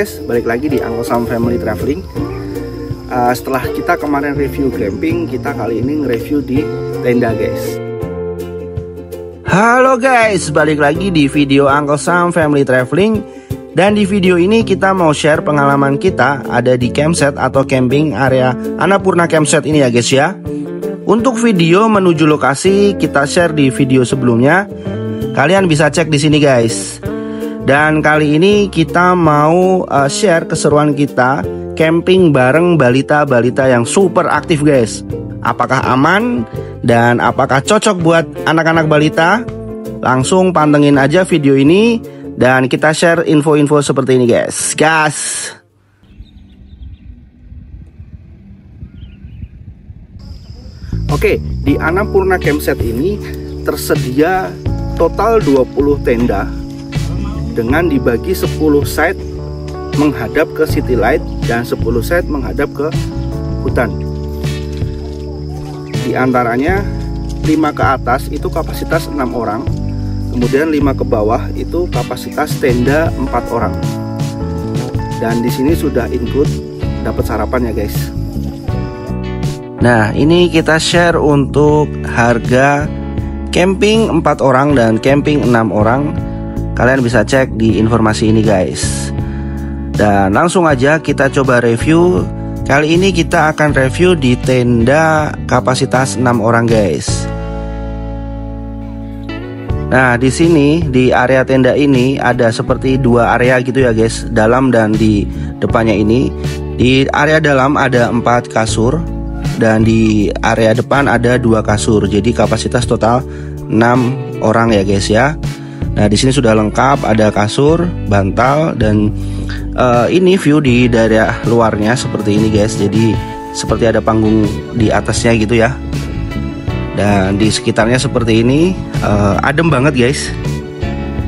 guys, balik lagi di Uncle Sam Family Traveling. Setelah kita kemarin review glamping, kita kali ini nge-review di tenda guys. Halo guys, balik lagi di video Uncle Sam Family Traveling. Dan di video ini kita mau share pengalaman kita ada di campsite atau camping area Annapurna Campsite ini ya guys ya. Untuk video menuju lokasi kita share di video sebelumnya. Kalian bisa cek di sini guys. Dan kali ini kita mau share keseruan kita camping bareng balita-balita yang super aktif guys. Apakah aman dan apakah cocok buat anak-anak balita? Langsung pantengin aja video ini dan kita share info-info seperti ini guys. Gas! Oke, di Annapurna Campsite ini tersedia total 20 tenda dengan dibagi 10 side menghadap ke city light dan 10 side menghadap ke hutan. Di antaranya 5 ke atas itu kapasitas 6 orang, kemudian 5 ke bawah itu kapasitas tenda 4 orang. Dan di sini sudah include dapat sarapan ya guys. Nah, ini kita share untuk harga camping 4 orang dan camping 6 orang. Kalian bisa cek di informasi ini guys. Dan langsung aja kita coba review. Kali ini kita akan review di tenda kapasitas 6 orang guys. Nah, di sini di area tenda ini ada seperti 2 area gitu ya guys, dalam dan di depannya ini. Di area dalam ada 4 kasur dan di area depan ada 2 kasur. Jadi kapasitas total 6 orang ya guys ya. Nah, di sini sudah lengkap, ada kasur, bantal, dan ini view di daerah luarnya seperti ini guys. Jadi seperti ada panggung di atasnya gitu ya. Dan di sekitarnya seperti ini, adem banget guys.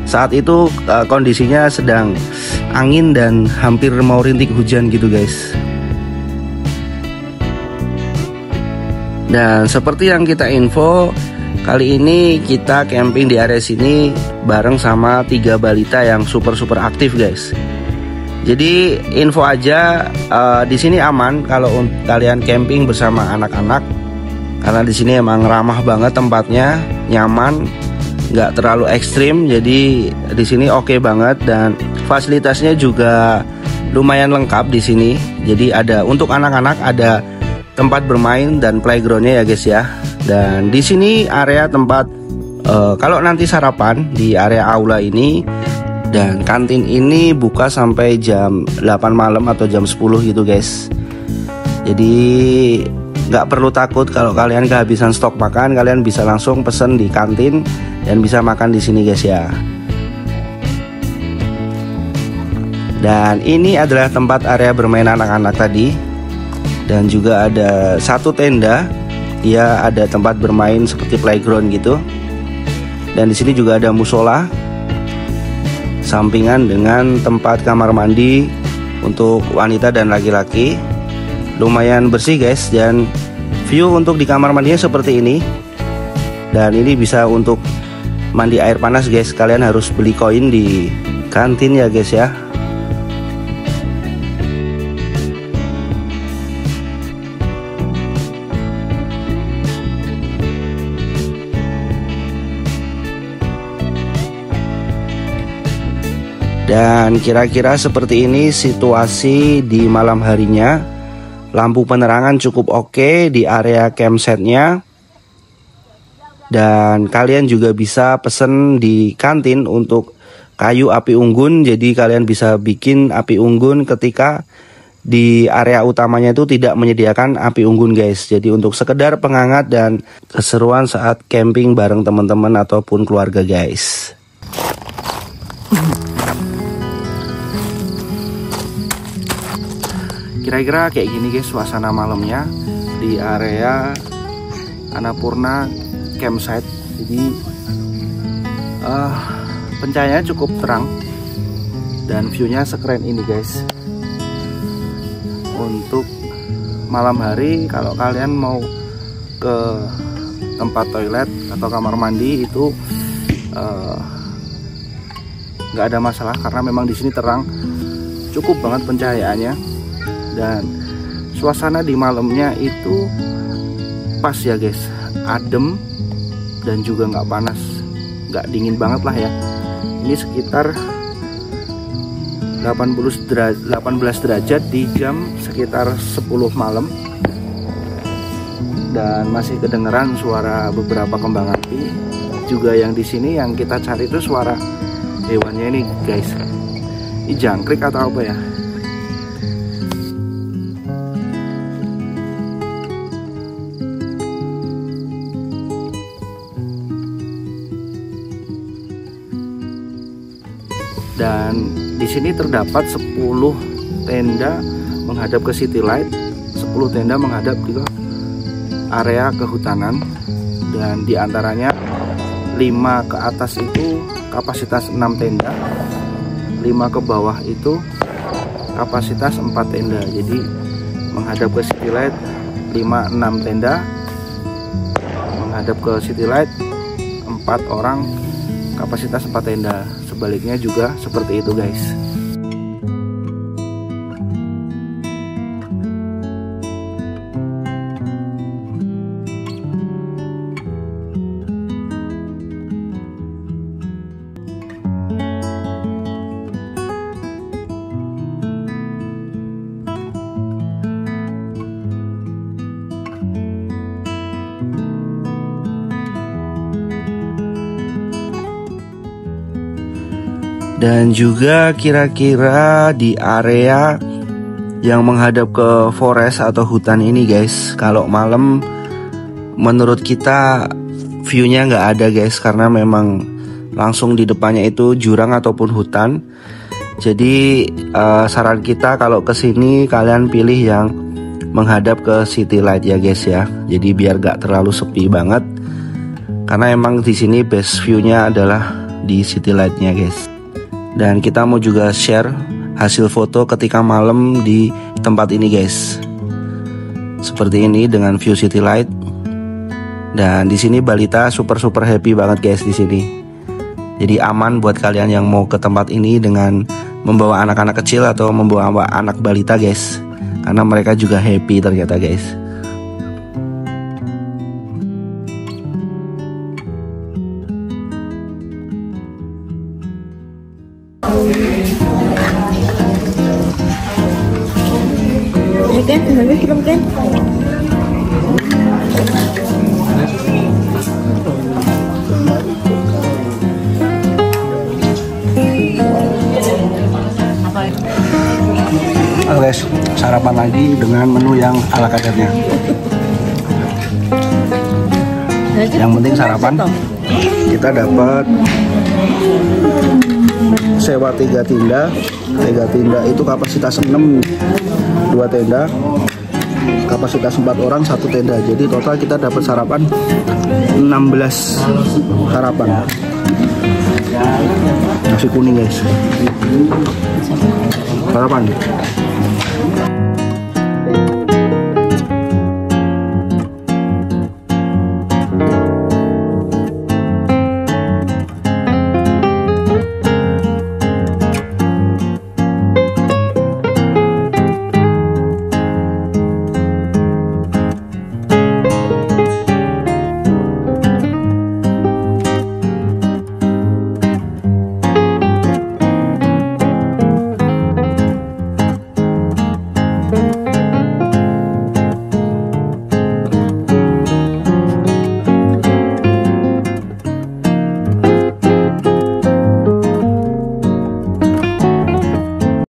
Saat itu kondisinya sedang angin dan hampir mau rintik hujan gitu guys. Dan seperti yang kita info, kali ini kita camping di area sini bareng sama 3 balita yang super aktif guys. Jadi info aja, di sini aman kalau kalian camping bersama anak-anak, karena di sini emang ramah banget tempatnya, nyaman, nggak terlalu ekstrim. Jadi di sini oke banget dan fasilitasnya juga lumayan lengkap di sini. Jadi ada untuk anak-anak, ada tempat bermain dan playgroundnya ya guys ya. Dan di sini area tempat kalau nanti sarapan di area aula ini, dan kantin ini buka sampai jam 8 malam atau jam 10 gitu guys. Jadi nggak perlu takut kalau kalian kehabisan stok makan, kalian bisa langsung pesen di kantin dan bisa makan di sini guys ya. Dan ini adalah tempat area bermain anak-anak tadi. Dan juga ada 1 tenda, dia ada tempat bermain seperti playground gitu. Dan di sini juga ada musola, sampingan dengan tempat kamar mandi untuk wanita dan laki-laki. Lumayan bersih guys, dan view untuk di kamar mandinya seperti ini. Dan ini bisa untuk mandi air panas guys. Kalian harus beli koin di kantin ya guys ya. Dan kira-kira seperti ini situasi di malam harinya. Lampu penerangan cukup oke di area campsite-nya. Dan kalian juga bisa pesen di kantin untuk kayu api unggun. Jadi kalian bisa bikin api unggun ketika di area utamanya itu tidak menyediakan api unggun guys. Jadi untuk sekedar penghangat dan keseruan saat camping bareng teman-teman ataupun keluarga guys. Kira-kira kayak gini guys suasana malamnya di area Annapurna Campsite. Jadi pencahayaannya cukup terang dan viewnya sekeren ini guys. Untuk malam hari kalau kalian mau ke tempat toilet atau kamar mandi itu nggak ada masalah karena memang di sini terang. cukup banget pencahayaannya, dan suasana di malamnya itu pas ya guys, adem dan juga nggak panas, nggak dingin banget lah ya. Ini sekitar 18 derajat di jam sekitar 10 malam, dan masih kedengeran suara beberapa kembang api. Juga yang di sini yang kita cari itu suara hewannya ini guys. Ini jangkrik atau apa ya? Dan di sini terdapat 10 tenda menghadap ke City Light, 10 tenda menghadap ke area kehutanan, dan diantaranya 5 ke atas itu kapasitas 6 tenda, 5 ke bawah itu kapasitas 4 tenda. Jadi menghadap ke City Light 5-6 tenda, menghadap ke City Light 4 orang kapasitas 4 tenda. Sebaliknya juga seperti itu guys. Dan juga kira-kira di area yang menghadap ke forest atau hutan ini guys, kalau malam menurut kita view-nya nggak ada guys, karena memang langsung di depannya itu jurang ataupun hutan. Jadi saran kita kalau kesini kalian pilih yang menghadap ke City Light ya guys ya. Jadi biar nggak terlalu sepi banget, karena emang di sini best view-nya adalah di City Light-nya guys. Dan kita mau juga share hasil foto ketika malam di tempat ini guys. Seperti ini dengan view City Light. Dan di sini balita super happy banget guys di sini. Jadi aman buat kalian yang mau ke tempat ini dengan membawa anak-anak kecil atau membawa anak balita guys. Karena mereka juga happy ternyata guys. Kan, habis belum kan? Guys, sarapan lagi dengan menu yang ala kadarnya. Yang penting sarapan. Kita dapat sewa 3 tenda. 3 tenda itu kapasitas 6, 2 tenda kapasitas 4 orang 1 tenda. Jadi total kita dapat sarapan 16 sarapan. Nasi kuning guys. Sarapan.